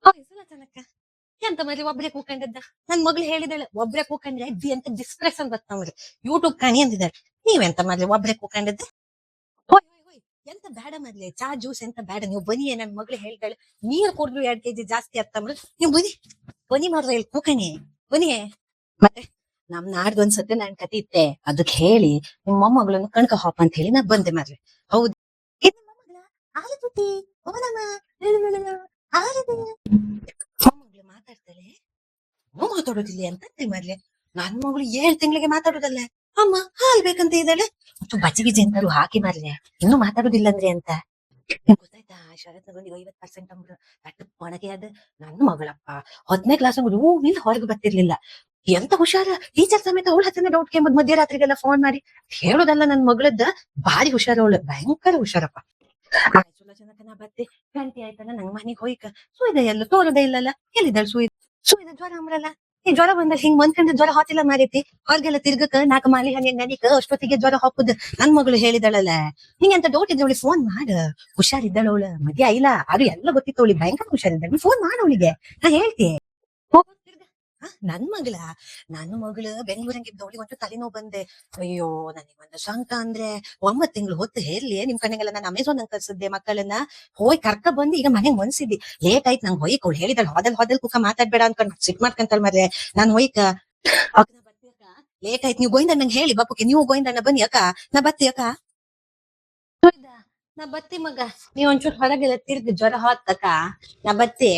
ಹೋಯ್ಸಲ ತನಕ ಎಂತ ಮದ್ವೆ ಒಬ್ರೆ ಕೂಕೊಂಡಿದ್ದ ನನ್ ಮಗಳು ಹೇಳಿದಾಳೆ ಒಬ್ರೆ ಕೂಕೊಂಡ್ರೆ ಎಂತ ಡಿಸ್ಪ್ರೆಸ್ ಅಂತ ಗೊತ್ತ ನಮ್ಗೆ ಯೂಟ್ಯೂಬ್ ಕಾಣಿ ಅಂದಿದ್ದಾಳೆ ನೀವೆಂತ ಮದ್ವೆ ಒಬ್ರೆ ಕೂಕೊಂಡಿದ್ದ ಹೋಯ್ ಹೋಯ್ ಹೋಯ್ ಎಂತ ಬೇಡ ಮದ್ಲೆ ಚಾ ಜ್ಯೂಸ್ ಎಂತ ಬೇಡ ನೀವು ಬನ್ನಿ ನನ್ ಮಗಳು ಹೇಳ್ತಾಳೆ ನೀರ್ ಕುಡಿದ್ರು 2 kg ಜಾಸ್ತಿ ಅತ್ತಂದ್ರೆ ನೀವು ಬನ್ನಿ ಬನ್ನಿ ಮಾಡ್ರೆ ಹೇಳಿ ಕೂಕಣಿ ಬನ್ನಿ ಮತ್ತೆ ನಮ್ ನಾಡ್ದು ಒಂದ್ಸತಿ ನನ್ ಕತೆ ಇತ್ತೆ ಅದಕ್ ಹೇಳಿ ನಿಮ್ ಮೊಮ್ಮಗಳನ್ನ ಕಣ್ಕ ಹಾಪ ಅಂತ ಹೇಳಿ ನಾ ಬಂದೆ ಮಾರ್ರೆ ಹೌದು ಇದು ಮೊಮ್ಮಗಳ ಆಲೆ ಪುಟ್ಟಿ ಅವನಮ್ಮ ಆಲದ ಮೊಮ್ಮಗಳು ಮಾತಾಡ್ತಾಳೆ ನಾವು ಮಾತಾಡೋದಿಲ್ಲ ಅಂತ ಮಾರ್ಲೆ ನನ್ ಮಗಳು 7 ತಿಂಗಳಿಗೆ ಮಾತಾಡೋದಲ್ಲ ಅಮ್ಮ ಹಾಲ್ ಬೇಕಂತ ಇದ್ದಾಳೆ ಮತ್ತು ಬಜ್ಜಿಗೆ ಎಂತಾರು ಹಾಕಿ ಮಾರ್ಲೆ ಇನ್ನು ಮಾತಾಡೋದಿಲ್ಲ ಅಂದ್ರೆ ಅಂತ ನಿಮ್ಗ್ ಗೊತ್ತಾಯ್ತಾ ಶರತ್ ತಗೊಂಡು 50% ಅಂಬ್ರು ದಟ್ಟ ಒಣಗೆ ಅದ ನನ್ನ ಮಗಳಪ್ಪ 10ನೇ ಕ್ಲಾಸ್ ನಿಲ್ ಹೊರಗೆ ಬರ್ತಿರ್ಲಿಲ್ಲ ಎಂತ ಹುಷಾರ ಟೀಚರ್ ಸಮೇತ ಅವಳ ಹತ್ರನೇ ಡೌಟ್ ಕೇಂಬುದು ಮಧ್ಯರಾತ್ರಿಗೆಲ್ಲ ಫೋನ್ ಮಾಡಿ ಹೇಳೋದಲ್ಲ ನನ್ ಮಗಳದ್ದ ಭಾರಿ ಹುಷಾರ ಅವಳು ಭಯಂಕರ ಹುಷಾರಪ್ಪ ಆಯ್ತು ಜನಕ ನಾ ಬತ್ತೆ ಗಂಟೆ ಆಯ್ತಲ್ಲ ನಂಗ್ ಮನೆಗ್ ಹೋಯ್ಕ ಸುಯ್ದ ಎಲ್ಲ ತೋರದೇ ಇಲ್ಲಲ್ಲ ಎಲ್ಲಿದ್ದಾಳು ಸುಯ್ದ ಜ್ವರ ಅಂಬ್ರಲ್ಲ ಈ ಜ್ವರ ಬಂದಾಗ ಹಿಂಗ್ ಮಂದ್ಕಂಡ್ ಜ್ವರ ಹಾತಿಲ್ಲ ಮಾರೈತಿ ಹೊರಗೆಲ್ಲ ತಿರ್ಗಕ 4 ಮಾಲಿ ಹನಿ ನನಿಕ ಅಷ್ಟೊತ್ತಿಗೆ ಜ್ವರ ಹಾಕುದ್ ನನ್ ಮಗಳು ಹೇಳಿದಳಲ್ಲ ನಿಂಗೆ ಅಂತ ಡೌಟ್ ಇದ್ದವಳಿ ಫೋನ್ ಮಾಡ ಹುಷಾರಿದ್ದಾಳ ಅವಳ ಮದ್ಯ ಇಲ್ಲ ಅದು ಎಲ್ಲ ಗೊತ್ತಿತ್ತು ಅವಳಿಗೆ ಭಯಂಕರ ಹುಷಾರಿದ್ದಾಳೆ ಫೋನ್ ಮಾಡ ಅವಳಿಗೆ ನಾ ಹೇಳ್ತಿ ನನ್ ಮಗಳ ನನ್ನ ಮಗಳು ಬೆಂಗಳೂರಂಗಿದ್ದ ಅವಳಿಗೆ ಒಂಚೂರು ತಲೆನೋವು ಬಂದೆ ಅಯ್ಯೋ ನನಗೊಂದು ಸಂಕ ಅಂದ್ರೆ 9 ತಿಂಗಳು ಹೊತ್ತು ಹೇರ್ಲಿ ನಿಮ್ ಕಣ್ಣಿಗೆಲ್ಲ ನಾನು ಅಮೆಝಾನ್ ಅಂತ ಕಳ್ಸಿದ್ದೆ ಮಕ್ಕಳನ್ನ ಹೋಯ್ ಕರ್ಕ ಬಂದು ಈಗ ಮನೆಗ್ ಮನ್ಸಿದ್ದಿ ಲೇಟ್ ಆಯ್ತು ನಂಗೆ ಹೊಯ್ಕ್ ಅವ್ಳು ಹೇಳಿದಳು ಹೋದಲ್ ಕುಕ್ಕ ಮಾತಾಡ್ಬೇಡ ಅನ್ಕೊಂಡ್ ಸಿಟ್ ಮಾಡ್ಕಂತಳ್ ಮರ್ರೆ ನಾನ್ ಹೊಯ್ಕ ಲೇಟ್ ಆಯ್ತು ನೀವು ಗೋವಿಂದಣ್ಣ ನಂಗೆ ಹೇಳಿ ಬಾಪುಕ್ಕೆ ನೀವು ಗೋವಿಂದಣ್ಣ ಬನ್ನಿ ಅಕ್ಕ ನಾ ಬತ್ತಿ ಅಕ್ಕ ಹೌದಾ ನಾ ಬತ್ತಿ ಮಗ ನೀವ್ ಒಂಚೂರು ಹೊರಗೆಲ್ಲ ತಿರ್ಗಿ ಜ್ವರ ಹೊತ್ತಕ್ಕ ನಾ ಬತ್ತಿ